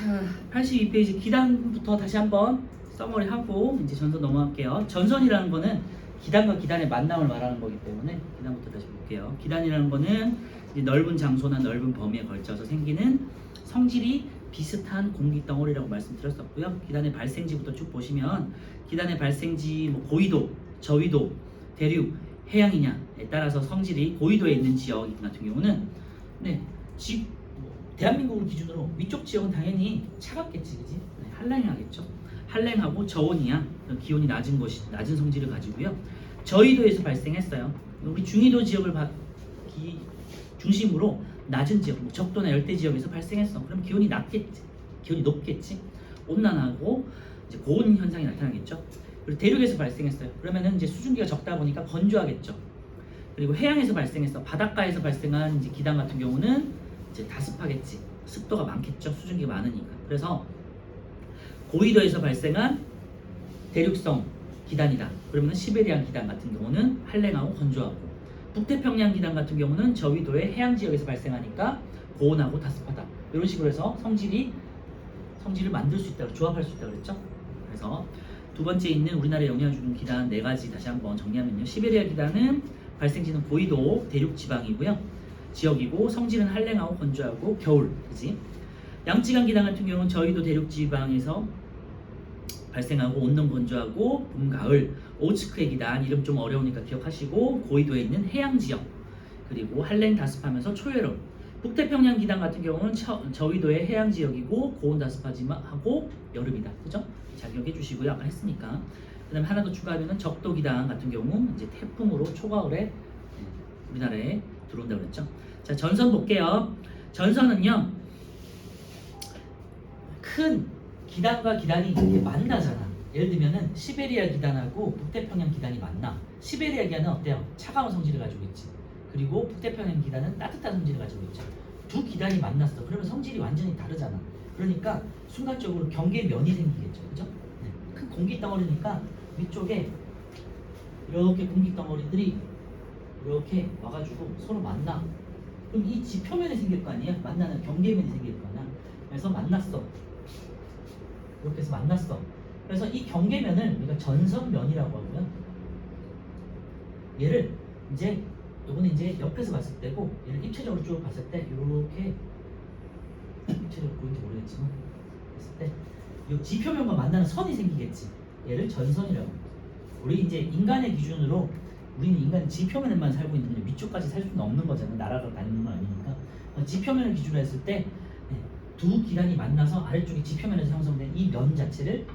자, 82페이지 기단부터 다시 한번 써머리 하고 이제 전선 넘어갈게요. 전선이라는 거는 기단과 기단의 만남을 말하는 거기 때문에 기단부터 다시 볼게요. 기단이라는 거는 이제 넓은 장소나 넓은 범위에 걸쳐서 생기는 성질이 비슷한 공기 덩어리라고 말씀드렸었고요. 기단의 발생지부터 쭉 보시면 기단의 발생지 뭐 고위도, 저위도, 대륙, 해양이냐에 따라서 성질이 고위도에 있는 지역 같은 경우는 대한민국을 기준으로 위쪽 지역은 당연히 차갑겠지, 그지? 한랭하겠죠. 한랭하고 저온이야. 기온이 낮은 낮은 성질을 가지고요. 저위도에서 발생했어요. 우리 중위도 지역을 중심으로 낮은 지역, 뭐 적도나 열대 지역에서 발생했어. 그럼 기온이 낮겠지, 기온이 높겠지. 온난하고 이제 고온 현상이 나타나겠죠. 그리고 대륙에서 발생했어요. 그러면은 이제 수증기가 적다 보니까 건조하겠죠. 그리고 해양에서 발생했어. 바닷가에서 발생한 이제 기단 같은 경우는 이제 다습하겠지. 습도가 많겠죠. 수증기가 많으니까. 그래서 고위도에서 발생한 대륙성 기단이다. 그러면 시베리안 기단 같은 경우는 한랭하고 건조하고, 북태평양 기단 같은 경우는 저위도의 해양 지역에서 발생하니까 고온하고 다습하다. 이런 식으로 해서 성질을 만들 수 있다, 조합할 수 있다 그랬죠. 그래서 두 번째 있는 우리나라에 영향을 주는 기단 4가지 다시 한번 정리하면요. 시베리아 기단은 발생지는 고위도 대륙 지방이고요. 지역이고 성질은 한랭하고 건조하고 겨울, 그지? 양쯔강 기단 같은 경우는 저위도 대륙 지방에서 발생하고 온暖건조하고 봄, 가을. 오츠크의 기단 이름 좀 어려우니까 기억하시고 고위도에 있는 해양 지역, 그리고 한랭 다습하면서 초여름. 북태평양 기단 같은 경우는 저위도의 해양 지역이고 고온 다습하지만 하고 여름이다, 그죠? 잘 기억해 주시고요. 아까 했으니까. 그다음에 하나 더 추가하면은 적도 기단 같은 경우 이제 태풍으로 초가을에 우리나라에 들어온다고 그랬죠. 자, 전선 볼게요. 전선은요, 큰 기단과 기단이 이렇게 만나잖아. 예를 들면은 시베리아 기단하고 북태평양 기단이 만나. 시베리아 기단은 어때요? 차가운 성질을 가지고 있지. 그리고 북태평양 기단은 따뜻한 성질을 가지고 있죠. 두 기단이 만났어. 그러면 성질이 완전히 다르잖아. 그러니까 순간적으로 경계면이 생기겠죠. 그죠? 네. 큰 공기 덩어리니까 위쪽에 이렇게 공기 덩어리들이 이렇게 와가지고 서로 만나. 그럼 이 지표면이 생길 거 아니야? 만나는 경계면이 생길 거 아니야? 그래서 만났어. 이렇게 해서 만났어. 그래서 이 경계면을 우리가 전선면이라고 하고요. 얘를 이제 요거는 이제 옆에서 봤을 때고, 얘를 입체적으로 쭉 봤을 때 이렇게 입체적으로 보이는지 모르겠지만 봤을 때 이 지표면과 만나는 선이 생기겠지. 얘를 전선이라고 합니다. 우리 이제 인간의 기준으로 우리는 인간 지표면에만 살고 있는데 위쪽까지 살 수는 없는 거잖아요. 나라가 다니는 건 아니니까. 지표면을 기준으로 했을 때 두 기단이 만나서 아래쪽에 지표면에서 형성된 이 면 자체를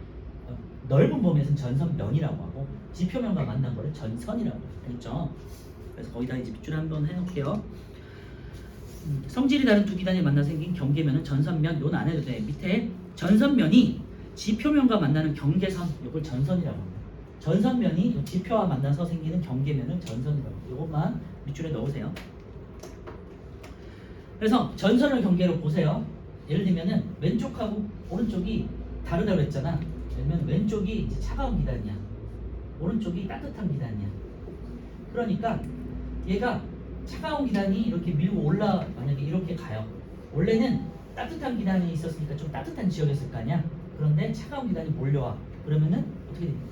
넓은 범위에서는 전선면이라고 하고, 지표면과 만난 거를 전선이라고 했죠. 그래서 거기다 이제 밑줄 한번 해놓을게요. 성질이 다른 두 기단이 만나 생긴 경계면은 전선면. 이건 안 해도 돼. 밑에 전선면이 지표면과 만나는 경계선, 이걸 전선이라고 합니다. 전선면이 지표와 만나서 생기는 경계면을 전선이라고 합니다. 이것만 밑줄에 넣으세요. 그래서 전선을 경계로 보세요. 예를 들면은 왼쪽하고 오른쪽이 다르다고 했잖아. 예를 들면 왼쪽이 이제 차가운 기단이야. 오른쪽이 따뜻한 기단이야. 그러니까 얘가 차가운 기단이 이렇게 밀고 만약에 이렇게 가요. 원래는 따뜻한 기단이 있었으니까 좀 따뜻한 지역이었을 거 아니야. 그런데 차가운 기단이 몰려와. 그러면은 어떻게 됩니까?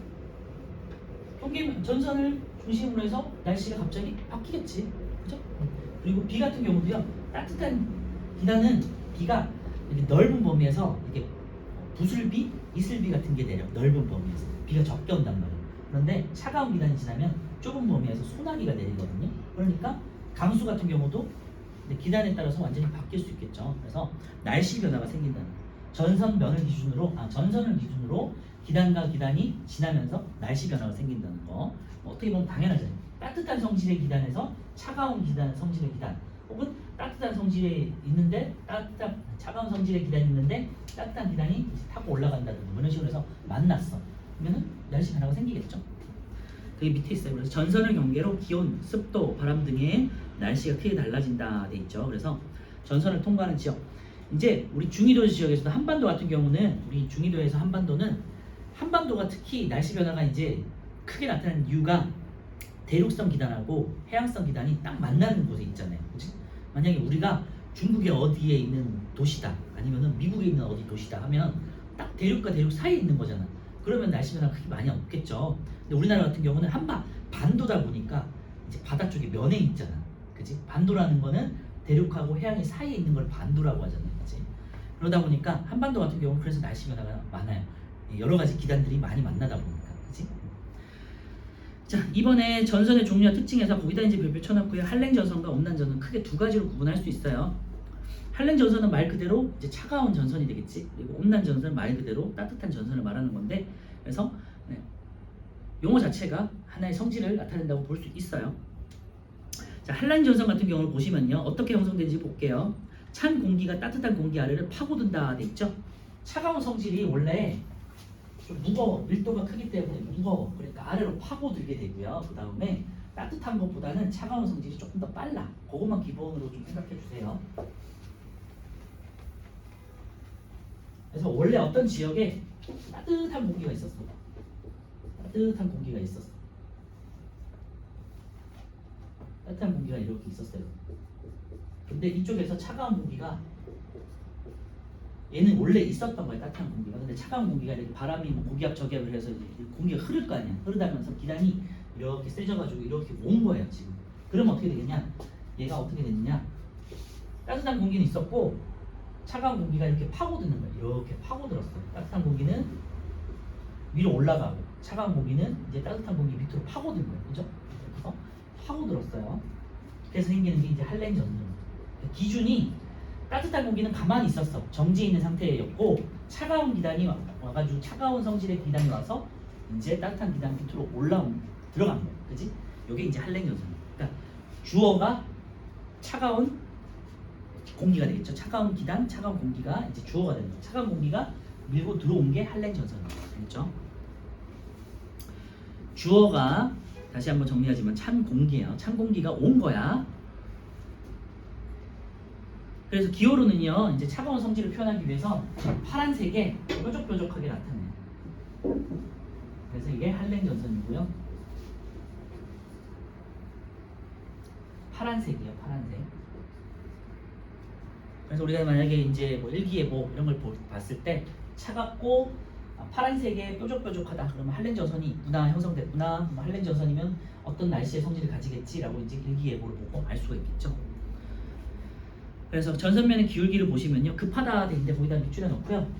경계면, 전선을 중심으로 해서 날씨가 갑자기 바뀌겠지. 그죠? 그리고 비 같은 경우도요. 따뜻한 기단은 비가 이렇게 넓은 범위에서 이렇게 부슬비, 이슬비 같은 게 내려. 넓은 범위에서 비가 적게 온단 말이에요. 그런데 차가운 기단이 지나면 좁은 범위에서 소나기가 내리거든요. 그러니까 강수 같은 경우도 기단에 따라서 완전히 바뀔 수 있겠죠. 그래서 날씨 변화가 생긴다는 거예요. 전선을 기준으로 기단과 기단이 지나면서 날씨 변화가 생긴다는 거. 어떻게 보면 당연하잖아요. 따뜻한 성질의 기단에서 차가운 성질의 기단, 혹은 따뜻한 성질에 있는데 차가운 성질의 기단이 있는데 따뜻한 기단이 타고 올라간다든지 이런 식으로 해서 만났어. 그러면은 날씨 변화가 생기겠죠. 그게 밑에 있어요. 그래서 전선을 경계로 기온, 습도, 바람 등의 날씨가 크게 달라진다 돼 있죠. 그래서 전선을 통과하는 지역, 이제 우리 중위도 지역에서도 한반도 같은 경우는, 우리 중위도에서 한반도가 특히 날씨 변화가 이제 크게 나타나는 이유가 대륙성 기단하고 해양성 기단이 딱 만나는 곳에 있잖아요. 그치? 만약에 우리가 중국의 어디에 있는 도시다 아니면은 미국에 있는 어디 도시다 하면 딱 대륙과 대륙 사이에 있는 거잖아. 그러면 날씨 변화가 크게 많이 없겠죠. 근데 우리나라 같은 경우는 반도다 보니까 이제 바다 쪽에 면에 있잖아. 그지? 반도라는 거는 대륙하고 해양의 사이에 있는 걸 반도라고 하잖아요. 그지? 그러다 보니까 한반도 같은 경우는 그래서 날씨 변화가 많아요. 여러 가지 기단들이 많이 만나다 보니까. 그지? 자, 이번에 전선의 종류와 특징에서 거기다 이제 별표 쳐놨고요. 한랭 전선과 온난 전선 크게 두 가지로 구분할 수 있어요. 한랭 전선은 말 그대로 이제 차가운 전선이 되겠지. 그리고 온난 전선은 말 그대로 따뜻한 전선을 말하는 건데, 그래서 용어 자체가 하나의 성질을 나타낸다고 볼 수 있어요. 자, 한랭 전선 같은 경우를 보시면요, 어떻게 형성되는지 볼게요. 찬 공기가 따뜻한 공기 아래를 파고든다 돼 있죠. 차가운 성질이 원래 좀 무거워, 밀도가 크기 때문에 무거워. 그러니까 아래로 파고들게 되고요. 그 다음에 따뜻한 것보다는 차가운 성질이 조금 더 빨라. 그것만 기본으로 좀 생각해 주세요. 그래서 원래 어떤 지역에 따뜻한 공기가 있었어. 따뜻한 공기가 있었어. 따뜻한 공기가 이렇게 있었어요. 근데 이쪽에서 차가운 공기가 얘는 원래 있었던 거예요. 따뜻한 공기가. 근데 차가운 공기가 이렇게 바람이 뭐 고기압 저기압을 해서 공기가 흐를 거 아니야. 흐르다면서 기단이 이렇게 세져가지고 이렇게 온 거예요. 지금. 그러면 어떻게 되겠냐? 얘가 어떻게 되느냐? 따뜻한 공기는 있었고 차가운 공기가 이렇게 파고드는 거예요. 이렇게 파고들었어요. 따뜻한 공기는 위로 올라가고 차가운 공기는 이제 따뜻한 공기 밑으로 파고든 거예요. 그죠? 그래서 파고들었어요. 그래서 생기는 게 이제 한랭 전선. 기준이 따뜻한 공기는 가만히 있었어. 정지해 있는 상태였고 차가운 기단이 와가지고 차가운 성질의 기단이 와서 이제 따뜻한 기단 밑으로 들어간 거예요. 그지? 이게 이제 한랭 전선이에요. 그러니까 주어가 차가운 공기가 되겠죠. 차가운 기단, 차가운 공기가 이제 주어가 됩니다. 차가운 공기가 밀고 들어온 게 한랭 전선입니다. 됐죠? 주어가 다시 한번 정리하지만 찬 공기예요. 찬 공기가 온 거야. 그래서 기호로는요, 이제 차가운 성질을 표현하기 위해서 파란색에 뾰족뾰족하게 나타내요. 그래서 이게 한랭 전선이고요. 파란색이에요, 파란색. 그래서 우리가 만약에 이제 뭐 일기예보 이런 걸 봤을 때 차갑고 파란색에 뾰족뾰족하다 그러면 한랭 전선이 있구나, 형성됐구나. 뭐 한랭 전선이면 어떤 날씨의 성질을 가지겠지라고 이제 일기예보를 보고 알 수가 있겠죠. 그래서 전선면의 기울기를 보시면요, 급하다 돼 있는데 거기다 밑줄여 놓고요.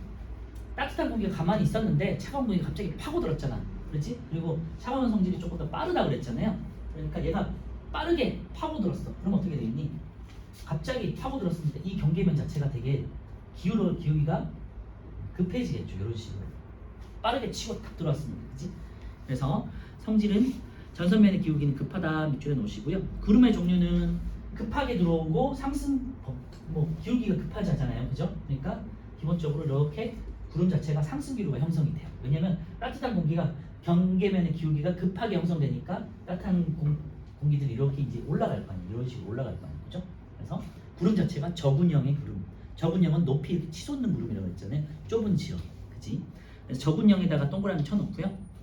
따뜻한 공기가 가만히 있었는데 차가운 공기가 갑자기 파고들었잖아. 그렇지? 그리고 차가운 성질이 조금 더 빠르다 그랬잖아요. 그러니까 얘가 빠르게 파고들었어. 그럼 어떻게 되겠니? 갑자기 파고들었으니까 이 경계면 자체가 되게 기울기가 급해지겠죠. 이런 식으로 빠르게 치고 탁 들어왔습니다. 그치? 그래서 성질은 전선면의 기울기는 급하다 밑줄에 놓으시고요. 구름의 종류는 급하게 들어오고 상승 기울기가 급하지 않잖아요. 그죠? 그러니까 기본적으로 이렇게 구름 자체가 상승 기류가 형성이 돼요. 왜냐면 따뜻한 공기가 경계면의 기울기가 급하게 형성되니까 따뜻한 공기들이 이렇게 이제 올라갈 거 아니에요. 이런 식으로 올라갈 거 아니에요. 그죠? 그래서 구름 자체가 저분형의 구름. 저분형은 높이 이렇게 치솟는 구름이라고 했잖아요. 좁은 지역. 그치? 그래서 저분형에다가 동그라미 쳐놓고요.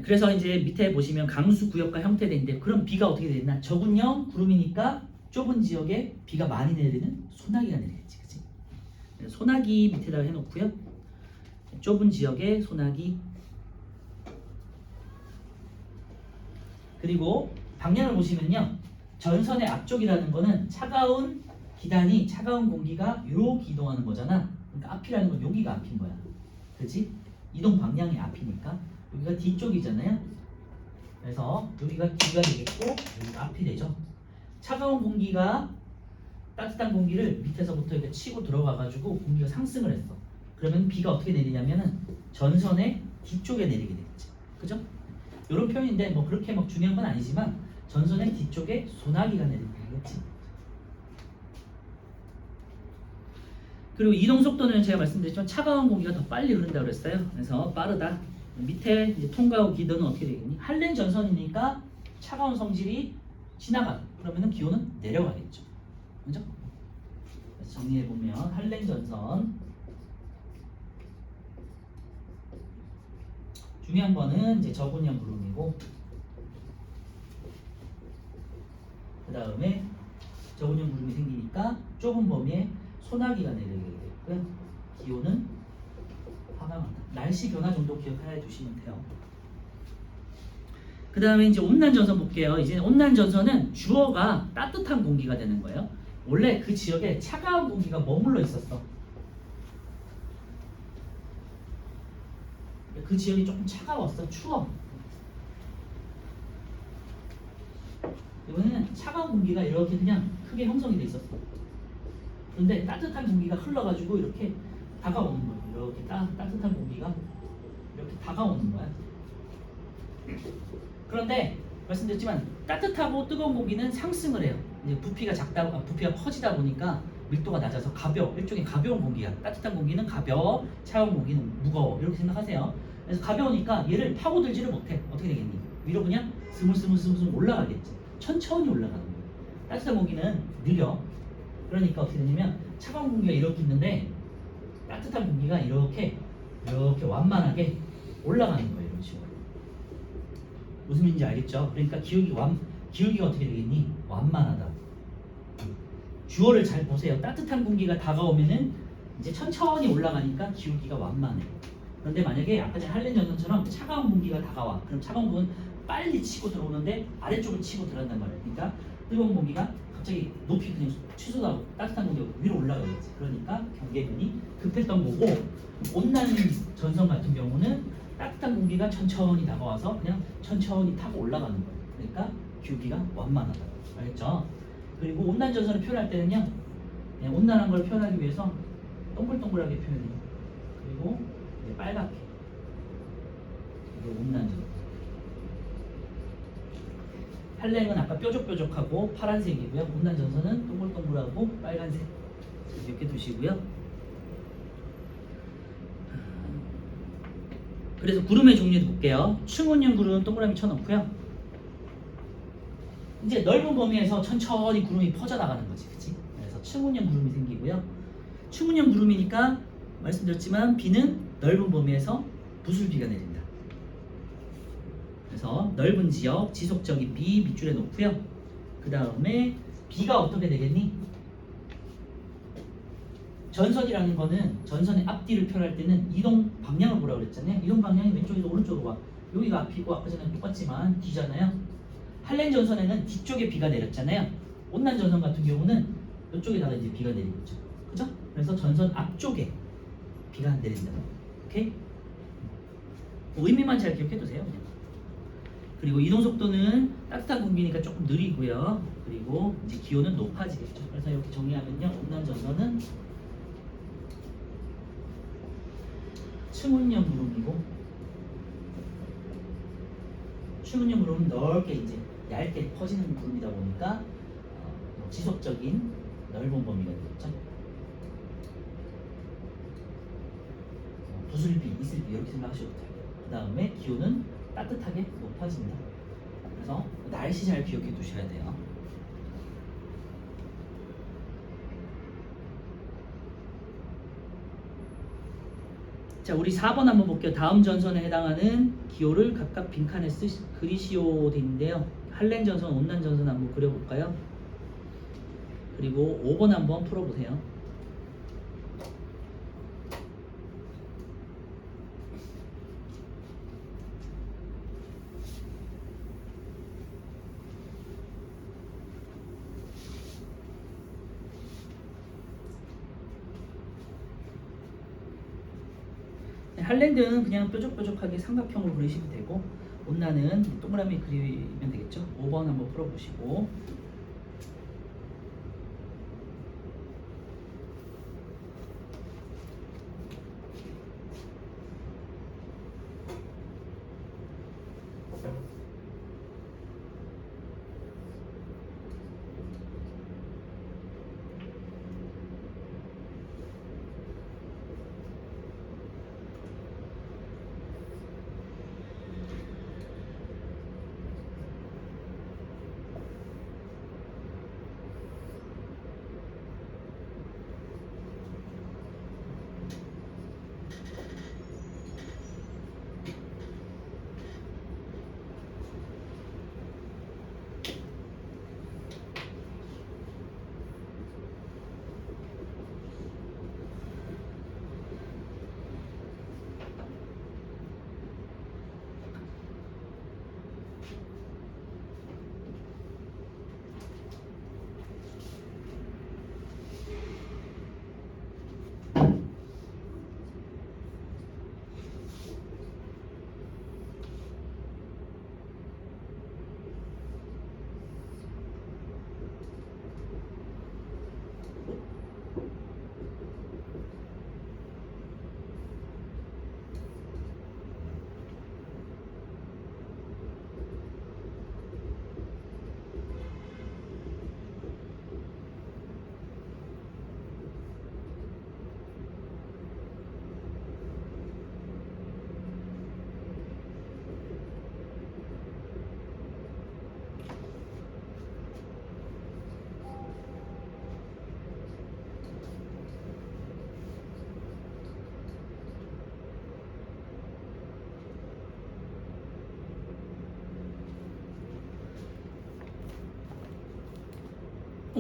그래서 이제 밑에 보시면 강수 구역과 형태인데 그럼 비가 어떻게 되나? 저분형 구름이니까 좁은 지역에 비가 많이 내리는 소나기가 내리겠지. 그치? 소나기 밑에다가 해놓고요. 좁은 지역에 소나기. 그리고 방향을 보시면요. 전선의 앞쪽이라는 거는 차가운 기단이 차가운 공기가 이렇게 이동하는 거잖아. 그러니까 앞이라는 건 여기가 앞인 거야. 그렇지? 이동 방향이 앞이니까 여기가 뒤쪽이잖아요. 그래서 여기가 뒤가 되겠고 여기가 앞이 되죠. 차가운 공기가 따뜻한 공기를 밑에서부터 이렇게 치고 들어가가지고 공기가 상승을 했어. 그러면 비가 어떻게 내리냐면은 전선의 뒤쪽에 내리게 되겠지. 그죠? 이런 표현인데 뭐 그렇게 막 중요한 건 아니지만 전선의 뒤쪽에 소나기가 내리게 되겠지. 그리고 이동 속도는 제가 말씀드렸지만 차가운 공기가 더 빨리 흐른다고 그랬어요. 그래서 빠르다. 밑에 이제 통과후 기도는 어떻게 되겠니? 한랭 전선이니까 차가운 성질이 지나가. 그러면은 기온은 내려가겠죠. 그죠? 정리해 보면 한랭 전선 중요한 거는 이제 저분형 구름이고 그 다음에 저온형 구름이 생기니까 좁은 범위에 소나기가 내리게 되고요. 기온은 하강한다. 날씨 변화 정도 기억해 두시면 돼요. 그 다음에 이제 온난 전선 볼게요. 이제 온난 전선은 주어가 따뜻한 공기가 되는 거예요. 원래 그 지역에 차가운 공기가 머물러 있었어. 그 지역이 조금 차가웠어. 추워. 이번에는 차가운 공기가 이렇게 그냥 크게 형성이 돼 있었어. 근데 따뜻한 공기가 흘러가지고 이렇게 다가오는 거야. 이렇게 따뜻한 공기가 이렇게 다가오는 거야. 그런데 말씀드렸지만 따뜻하고 뜨거운 공기는 상승을 해요. 이제 부피가 부피가 커지다 보니까 밀도가 낮아서 가벼워. 일종의 가벼운 공기야. 따뜻한 공기는 가벼워, 차가운 공기는 무거워. 이렇게 생각하세요. 그래서 가벼우니까 얘를 파고들지를 못해. 어떻게 되겠니? 위로 그냥 스물스물 올라가겠지. 천천히 올라가는 거예요. 따뜻한 공기는 느려. 그러니까 어떻게 되냐면 차가운 공기가 이렇게 있는데 따뜻한 공기가 이렇게 완만하게 올라가는 거예요. 이런 식으로. 무슨 말인지 알겠죠? 그러니까 기울기가 어떻게 되겠니? 완만하다. 주어를 잘 보세요. 따뜻한 공기가 다가오면은 이제 천천히 올라가니까 기울기가 완만해. 그런데 만약에 아까 전에 할렌 전선처럼 차가운 공기가 다가와. 그럼 차가운 공기는 빨리 치고 들어오는데 아래쪽을 치고 들어간단 말이에요. 그러니까 뜨거운 공기가 갑자기 높이 그냥 취소하고 따뜻한 공기가 위로 올라가겠지. 그러니까 경계면이 급했던 거고, 온난 전선 같은 경우는 따뜻한 공기가 천천히 다가와서 그냥 천천히 타고 올라가는 거예요. 그러니까 기울기가 완만하다. 알겠죠? 그리고 온난 전선을 표현할 때는요, 그냥 온난한 걸 표현하기 위해서 동글동글하게 표현해요. 그리고 빨갛게. 이게 온난 전선. 할렘은 아까 뾰족뾰족하고 파란색이고요. 온난 전선은 동글동글하고 빨간색. 이렇게 두시고요. 그래서 구름의 종류도 볼게요. 충운형 구름 동그라미 쳐놓고요. 이제 넓은 범위에서 천천히 구름이 퍼져나가는 거지, 그치? 그래서 충운형 구름이 생기고요. 충운형 구름이니까 말씀드렸지만 비는 넓은 범위에서 부슬비가 내린다. 그래서 넓은 지역, 지속적인 비 밑줄에 놓고요. 그 다음에 비가 어떻게 되겠니? 전선이라는 거는 전선의 앞뒤를 표현할 때는 이동 방향을 보라고 그랬잖아요. 이동 방향이 왼쪽에서 오른쪽으로 와. 여기가 앞이고 아까 전에 똑같지만 뒤잖아요. 할렌 전선에는 뒤쪽에 비가 내렸잖아요. 온난 전선 같은 경우는 이쪽에다가 이제 비가 내리고 있죠. 그죠? 그래서 전선 앞쪽에 비가 내린다. 오케이? 의미만 잘 기억해두세요. 그냥. 그리고 이동 속도는 따뜻한 공기니까 조금 느리고요. 그리고 이제 기온은 높아지겠죠. 그래서 이렇게 정리하면요, 온난 전선은 충운형 구름이고, 충운형 구름은 넓게 이제 얇게 퍼지는 구름이다 보니까 지속적인 넓은 범위가 되겠죠. 부슬비, 이슬비 이렇게 생각하셔도 돼요. 그 다음에 기온은 따뜻하게 높아진다. 그래서 날씨 잘 기억해 두셔야 돼요. 자, 우리 4번 한번 볼게요. 다음 전선에 해당하는 기호를 각각 빈칸에 그리시오 돼 있는데요. 할렌 전선, 온난 전선 한번 그려볼까요? 그리고 5번 한번 풀어보세요. 할렌드는 그냥 뾰족뾰족하게 삼각형으로 그리시면 되고, 온난은 동그라미 그리면 되겠죠. 5번 한번 풀어보시고,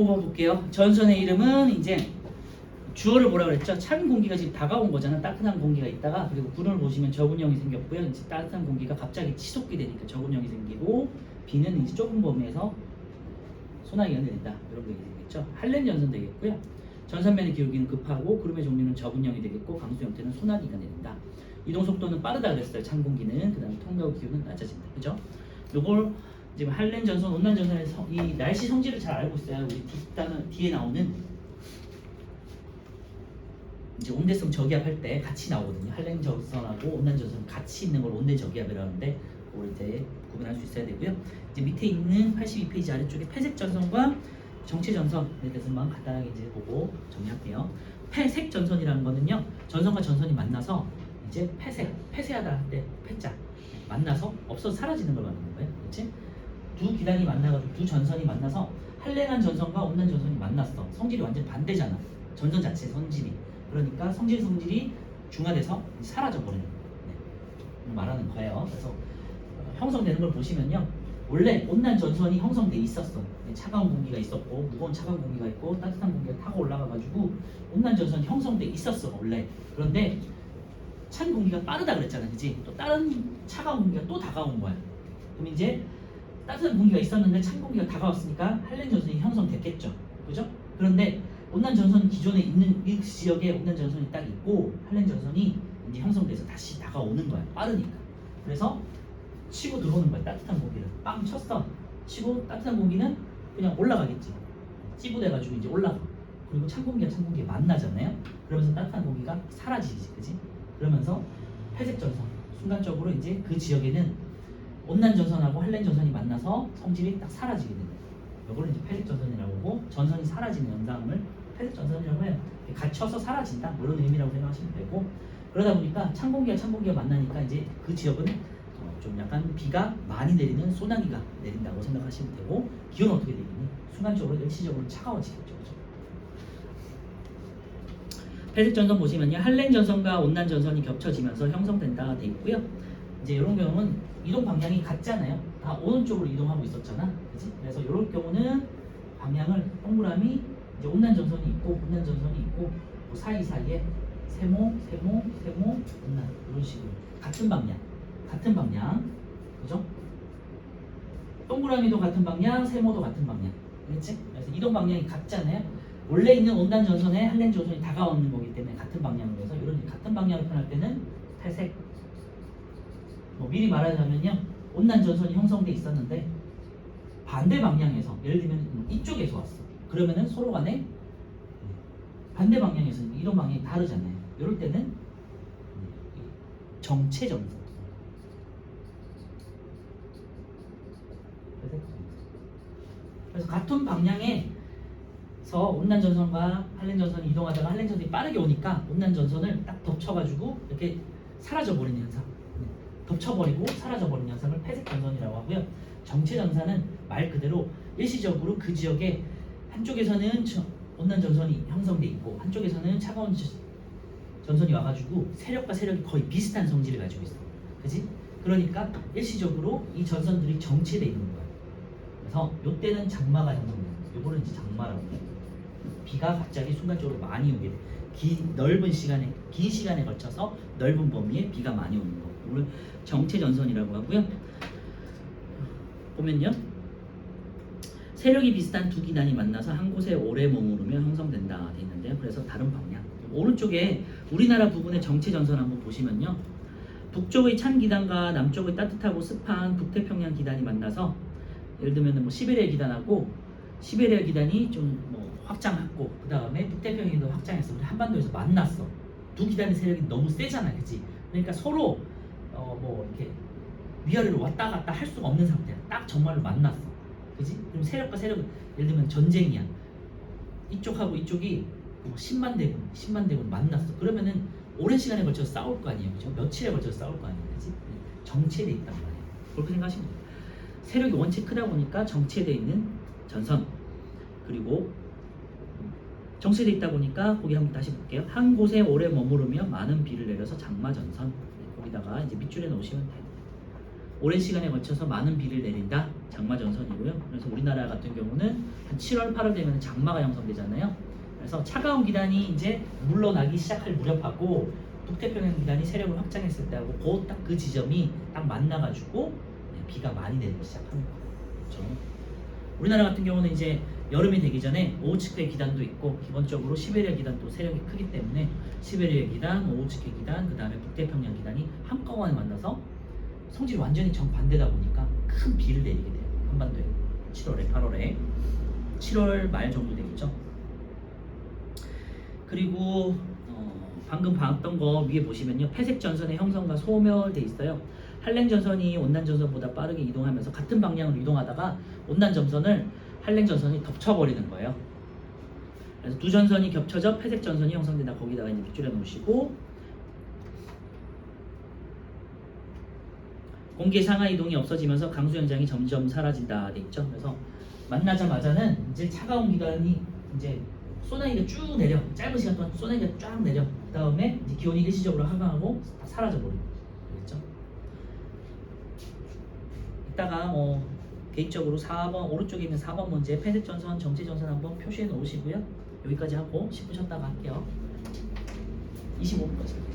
볼게요. 전선의 이름은 이제 주어를 뭐라 그랬죠? 찬 공기가 지금 다가온 거잖아. 따뜻한 공기가 있다가, 그리고 구름을 보시면 저군형이 생겼고요. 이제 따뜻한 공기가 갑자기 치솟게 되니까 저군형이 생기고, 비는 이제 좁은 범위에서 소나기가 내린다. 이런 게 되겠죠. 할렌 전선 되겠고요. 전선면의 기울기는 급하고 구름의 종류는 저군형이 되겠고, 강수 형태는 소나기가 내린다. 이동 속도는 빠르다 그랬어요. 찬 공기는. 그다음에 통로 기온은 낮아진다. 그죠? 요걸 지금 할렌 전선, 온난 전선의 이 날씨 성질을 잘 알고 있어야 우리 뒤에 나오는 이제 온대성 저기압할 때 같이 나오거든요. 할렌 전선하고 온난 전선 같이 있는 걸 온대 저기압이라고 하는데, 그걸 이제 구분할 수 있어야 되고요. 이제 밑에 있는 82페이지 아래쪽에 폐색 전선과 정체 전선에 대해서만 간단하게 이제 보고 정리할게요. 폐색 전선이라는 거는요, 전선과 전선이 만나서 이제 폐쇄하다 할 때 폐자 만나서 없어서 사라지는 걸 말하는 거예요. 그렇지? 두 기단이 만나가지고 두 전선이 만나서 할렌한 전선과 온난 전선이 만났어. 성질이 완전 반대잖아. 전선 자체 성질이. 그러니까 성질이 중화돼서 사라져 버리는 말하는 거예요. 그래서 형성되는 걸 보시면요, 원래 온난 전선이 형성돼 있었어. 차가운 공기가 있었고, 무거운 차가운 공기가 있고, 따뜻한 공기가 타고 올라가가지고 온난 전선이 형성돼 있었어 원래. 그런데 찬 공기가 빠르다 그랬잖아, 그지? 또 다른 차가운 공기가 또 다가온 거야. 그럼 이제 따뜻한 공기가 있었는데 찬 공기가 다가왔으니까 할렌 전선이 형성됐겠죠, 그죠? 그런데 온난 전선 기존에 있는 이 지역에 온난 전선이 딱 있고, 할렌 전선이 이제 형성돼서 다시 다가오는 거야, 빠르니까. 그래서 치고 들어오는 거야. 따뜻한 공기를 빵 쳤어. 치고 따뜻한 공기는 그냥 올라가겠지. 찌부돼가지고 이제 올라가. 그리고 찬 공기가 만나잖아요. 그러면서 따뜻한 공기가 사라지지, 그지? 그러면서 회색 전선, 순간적으로 이제 그 지역에는 온난 전선하고 할렌 전선이 만나서 성질이 딱 사라지게 됩니다. 이걸 이제 회색 전선이라고 하고, 전선이 사라지는 현상을 회색 전선이라고 해요. 갇혀서 사라진다, 뭐 이런 의미라고 생각하시면 되고, 그러다 보니까 찬 공기가 만나니까 이제 그 지역은 좀 약간 비가 많이 내리는 소나기가 내린다고 생각하시면 되고, 기온은 어떻게 되겠니? 순간적으로 일시적으로 차가워지겠죠. 회색 전선 보시면요, 할렌 전선과 온난 전선이 겹쳐지면서 형성된다 돼 있고요. 이제 이런 경우는 이동 방향이 같잖아요. 다 오른쪽으로 이동하고 있었잖아, 그렇지? 그래서 이런 경우는 방향을 동그라미, 이제 온난 전선이 있고 온난 전선이 있고, 그 사이사이에 세모, 온난, 이런 식으로 같은 방향, 그죠? 동그라미도 같은 방향, 세모도 같은 방향, 그렇지? 그래서 이동 방향이 같잖아요. 원래 있는 온난 전선에 할렌 전선이 다가오는 거기 때문에 같은 방향으로 해서, 이런 같은 방향을 표현할 때는 회색. 뭐 미리 말하자면요, 온난 전선이 형성돼 있었는데 반대 방향에서, 예를 들면 이쪽에서 왔어. 그러면은 서로 간에 반대 방향에서 이동 방향이 다르잖아요. 이럴 때는 정체 전선. 그래서 같은 방향에서 온난 전선과 할렌 전선이 이동하다가 할렌 전선이 빠르게 오니까 온난 전선을 딱 덮쳐가지고 이렇게 사라져버리는 현상, 덮쳐버리고 사라져버리는 현상을 폐색 전선이라고 하고요. 정체 전선은 말 그대로 일시적으로 그 지역에 한쪽에서는 온난 전선이 형성돼 있고 한쪽에서는 차가운 전선이 와가지고 세력과 세력이 거의 비슷한 성질을 가지고 있어, 그지? 그러니까 일시적으로 이 전선들이 정체돼 있는 거야. 그래서 이때는 장마가 형성돼요. 요거는 이제 장마라고 해요. 비가 갑자기 순간적으로 많이 오게 돼. 긴 시간에 걸쳐서 넓은 범위에 비가 많이 오는 거. 이걸 정체 전선이라고 하고요. 보면요, 세력이 비슷한 두 기단이 만나서 한 곳에 오래 머무르며 형성된다 돼 있는데요. 그래서 다른 방향. 오른쪽에 우리나라 부분의 정체 전선 한번 보시면요, 북쪽의 찬 기단과 남쪽의 따뜻하고 습한 북태평양 기단이 만나서, 예를 들면 뭐 시베리아 기단하고 시베리아 기단이 좀 뭐 확장했고, 그 다음에 북태평양도 확장해서 우리 한반도에서 만났어. 두 기단의 세력이 너무 세잖아, 그치? 그러니까 서로 뭐 이렇게 위아래로 왔다 갔다 할 수가 없는 상태야. 딱 정말로 만났어, 그지? 그럼 세력과 세력은, 예를 들면 전쟁이야. 이쪽하고 이쪽이 10만 대군 만났어. 그러면은 오랜 시간에 걸쳐서 싸울 거 아니에요, 그죠? 며칠에 걸쳐서 싸울 거 아니에요, 그지? 정체돼 있단 말이에요. 그렇게 생각하시면 돼요. 세력이 원체 크다 보니까 정체돼 있는 전선, 그리고 정체돼 있다 보니까 거기 한번 다시 볼게요. 한 곳에 오래 머무르며 많은 비를 내려서 장마 전선. 거기다가 이제 밑줄에 넣으시면 돼요. 오랜 시간에 걸쳐서 많은 비를 내린다. 장마 전선이고요. 그래서 우리나라 같은 경우는 한 7월, 8월 되면 장마가 형성되잖아요. 그래서 차가운 기단이 이제 물러나기 시작할 무렵하고 북태평양 기단이 세력을 확장했을 때하고 딱 그 지점이 딱 만나가지고 비가 많이 내리기 시작하는 거예요. 그렇죠? 우리나라 같은 경우는 이제 여름이 되기 전에 오호츠크의 기단도 있고 기본적으로 시베리아 기단도 세력이 크기 때문에 시베리아 기단, 오호츠크 기단, 그 다음에 북태평양 기단이 한꺼번에 만나서 성질이 완전히 정반대다 보니까 큰 비를 내리게 돼요. 한반도에 7월에 8월에 7월 말 정도 되겠죠. 그리고 방금 봤던 거 위에 보시면요, 폐색 전선의 형성과 소멸돼 있어요. 한랭 전선이 온난 전선보다 빠르게 이동하면서 같은 방향으로 이동하다가 온난 전선을 한랭 전선이 덮쳐버리는 거예요. 그래서 두 전선이 겹쳐져 폐색 전선이 형성된다. 거기다가 이렇게 줄여 놓으시고, 공기의 상하 이동이 없어지면서 강수 현상이 점점 사라진다 돼 있죠. 그래서 만나자마자는 이제 차가운 기간이 이제 소나기가 쭉 내려, 짧은 시간 동안 소나기가 쫙 내려, 그 다음에 이제 기온이 일시적으로 하강하고 사라져 버리는 거죠. 이따가 개인적으로 4번 오른쪽에 있는 4번 문제 폐색 전선, 정체 전선 한번 표시해 놓으시고요. 여기까지 하고 10분 쉬었다가 할게요. 25분까지.